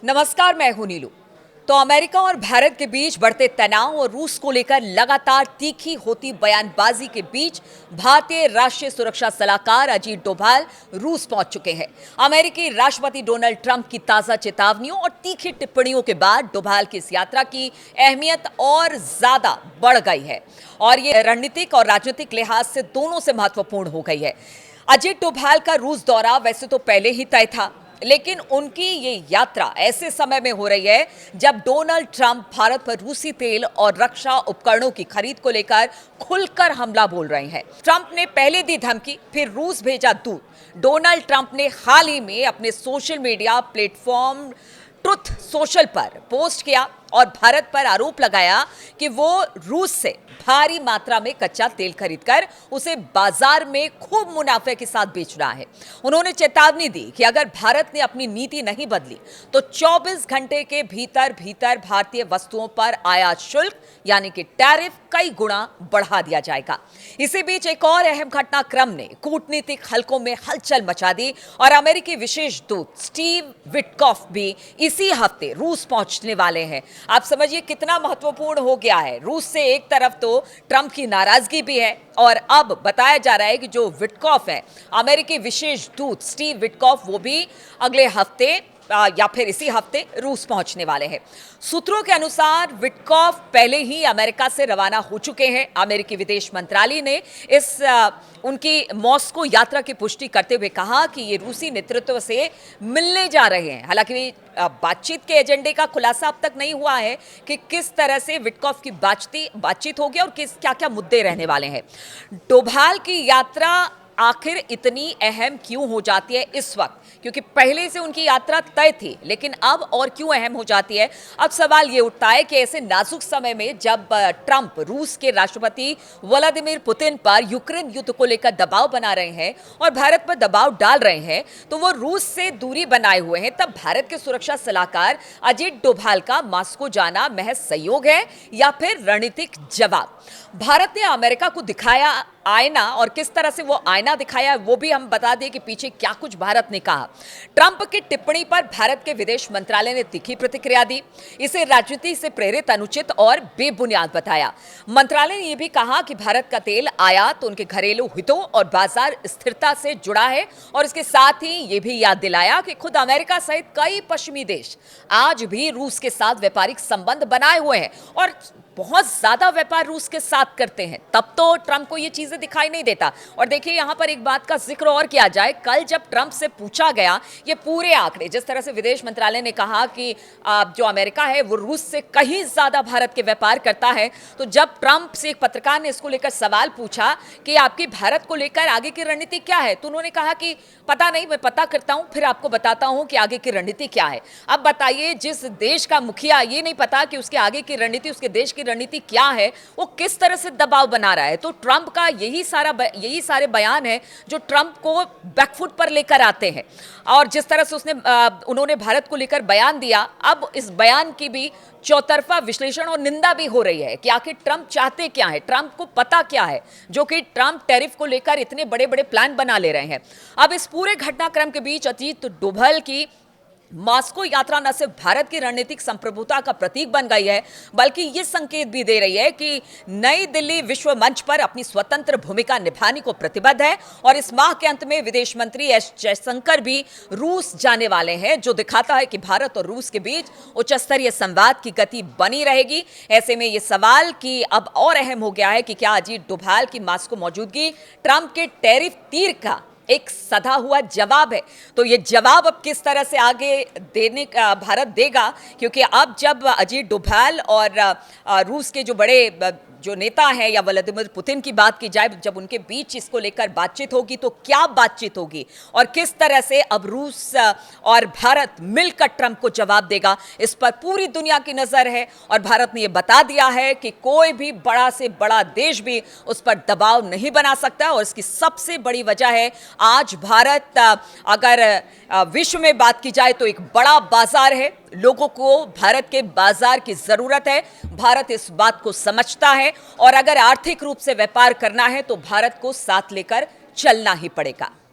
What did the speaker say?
नमस्कार, मैं हूं नीलू। तो अमेरिका और भारत के बीच बढ़ते तनाव और रूस को लेकर लगातार तीखी होती बयानबाजी के बीच भारतीय राष्ट्रीय सुरक्षा सलाहकार अजीत डोभाल रूस पहुंच चुके हैं। अमेरिकी राष्ट्रपति डोनाल्ड ट्रंप की ताजा चेतावनियों और तीखी टिप्पणियों के बाद डोभाल की इस यात्रा की अहमियत और ज्यादा बढ़ गई है और ये रणनीतिक और राजनीतिक लिहाज से दोनों से महत्वपूर्ण हो गई है। अजीत डोभाल का रूस दौरा वैसे तो पहले ही तय था, लेकिन उनकी ये यात्रा ऐसे समय में हो रही है जब डोनाल्ड ट्रंप भारत पर रूसी तेल और रक्षा उपकरणों की खरीद को लेकर खुलकर हमला बोल रहे हैं। ट्रंप ने पहले दी धमकी, फिर रूस भेजा दूत। डोनाल्ड ट्रंप ने हाल ही में अपने social media platform truth social पर पोस्ट किया और भारत पर आरोप लगाया कि वो रूस से भारी मात्रा में कच्चा तेल खरीदकर उसे बाजार में खूब मुनाफे के साथ बेच रहा है। उन्होंने चेतावनी दी कि अगर भारत ने अपनी नीति नहीं बदली तो 24 घंटे के भीतर भीतर भारतीय वस्तुओं पर आयात शुल्क यानी कि टैरिफ कई गुना बढ़ा दिया जाएगा। इसी बीच एक और अहम घटनाक्रम ने कूटनीतिक हलकों में हलचल मचा दी और अमेरिकी विशेष दूत स्टीव विटकॉफ भी इसी हफ्ते रूस पहुंचने वाले हैं। आप समझिए कितना महत्वपूर्ण हो गया है। रूस से एक तरफ तो ट्रंप की नाराजगी भी है और अब बताया जा रहा है कि जो विटकॉफ है, अमेरिकी विशेष दूत स्टीव विटकॉफ, वो भी अगले हफ्ते या फिर इसी हफ्ते रूस पहुंचने वाले हैं। सूत्रों के अनुसार विटकॉफ पहले ही अमेरिका से रवाना हो चुके हैं। अमेरिकी विदेश मंत्रालय ने उनकी मॉस्को यात्रा की पुष्टि करते हुए कहा कि ये रूसी नेतृत्व से मिलने जा रहे हैं। हालांकि बातचीत के एजेंडे का खुलासा अब तक नहीं हुआ है कि किस तरह से विटकॉफ की बातचीत होगी और क्या क्या मुद्दे रहने वाले हैं। डोभाल की यात्रा आखिर इतनी अहम क्यों हो जाती है इस वक्त, क्योंकि पहले से उनकी यात्रा तय थी, लेकिन अब और क्यों अहम हो जाती है? अब सवाल ये उठता है कि ऐसे नाजुक समय में जब ट्रंप रूस के राष्ट्रपति व्लादिमीर पुतिन पर यूक्रेन युद्ध को लेकर दबाव बना रहे हैं और भारत पर दबाव डाल रहे हैं, तो वो रूस से दूरी बनाए हुए हैं। तब भारत के सुरक्षा सलाहकार अजीत डोभाल का मॉस्को जाना महज सहयोग है या फिर रणनीतिक जवाब? भारत ने अमेरिका को दिखाया आईना, और किस तरह से वो आईना दिखाया वो भी हम बता दें कि पीछे क्या कुछ भारत ने कहा। ट्रंप की टिप्पणी पर भारत के विदेश मंत्रालय ने तीखी प्रतिक्रिया दी। इसे राजनीति से प्रेरित, अनुचित और बेबुनियाद बताया। मंत्रालय ने यह भी कहा कि भारत का तेल आयात उनके घरेलू हितों और बाजार स्थिरता से जुड़ा है और इसके साथ ही यह भी याद दिलाया कि खुद अमेरिका सहित कई पश्चिमी देश आज भी रूस के साथ व्यापारिक संबंध बनाए हुए हैं और बहुत ज्यादा व्यापार रूस के साथ करते हैं। तब तो ट्रंप को ये चीजें दिखाई नहीं देता। और देखिए, यहां पर एक बात का जिक्र और किया जाए, कल जब ट्रंप से पूछा गया ये पूरे आंकड़े, जिस तरह से विदेश मंत्रालय ने कहा कि जो अमेरिका है वो रूस से कहीं ज्यादा भारत के व्यापार करता है, तो जब ट्रंप से एक पत्रकार ने इसको लेकर सवाल पूछा कि आपकी भारत को लेकर आगे की रणनीति क्या है, तो उन्होंने कहा कि पता नहीं, मैं पता करता हूं फिर आपको बताता हूं कि आगे की रणनीति क्या है। अब बताइए, जिस देश का मुखिया ये नहीं पता कि उसके आगे की रणनीति, उसके देश की रणनीति क्या है, वो किस तरह से दबाव बना रहा है। तो ट्रंप का यही सारे बयान है जो ट्रंप को बैकफुट पर लेकर आते हैं। और जिस तरह से उन्होंने भारत को लेकर बयान दिया, अब इस बयान की भी चौतरफा विश्लेषण और निंदा भी हो रही है कि आखिर ट्रंप चाहते क्या है, ट्रंप को पता क्या है, जो कि ट्रंप टैरिफ को लेकर इतने बड़े बड़े प्लान बना ले रहे हैं। अब इस पूरे घटनाक्रम के बीच अजीत डोभाल की मॉस्को यात्रा न सिर्फ भारत की रणनीतिक संप्रभुता का प्रतीक बन गई है, बल्कि ये संकेत भी दे रही है कि नई दिल्ली विश्व मंच पर अपनी स्वतंत्र भूमिका निभाने को प्रतिबद्ध है। और इस माह के अंत में विदेश मंत्री एस जयशंकर भी रूस जाने वाले हैं, जो दिखाता है कि भारत और रूस के बीच उच्च स्तरीय संवाद की गति बनी रहेगी। ऐसे में ये सवाल कि अब और अहम हो गया है कि क्या अजीत डोभाल की मॉस्को मौजूदगी ट्रंप के टैरिफ तीर का एक सधा हुआ जवाब है? तो ये जवाब अब किस तरह से आगे देने का भारत देगा, क्योंकि अब जब अजीत डोभाल और रूस के जो बड़े जो नेता हैं या व्लादिमीर पुतिन की बात की जाए, जब उनके बीच इसको लेकर बातचीत होगी तो क्या बातचीत होगी और किस तरह से अब रूस और भारत मिलकर ट्रंप को जवाब देगा, इस पर पूरी दुनिया की नजर है। और भारत ने यह बता दिया है कि कोई भी बड़ा से बड़ा देश भी उस पर दबाव नहीं बना सकता। और इसकी सबसे बड़ी वजह है, आज भारत अगर विश्व में बात की जाए तो एक बड़ा बाजार है। लोगों को भारत के बाजार की जरूरत है। भारत इस बात को समझता है और अगर आर्थिक रूप से व्यापार करना है तो भारत को साथ लेकर चलना ही पड़ेगा।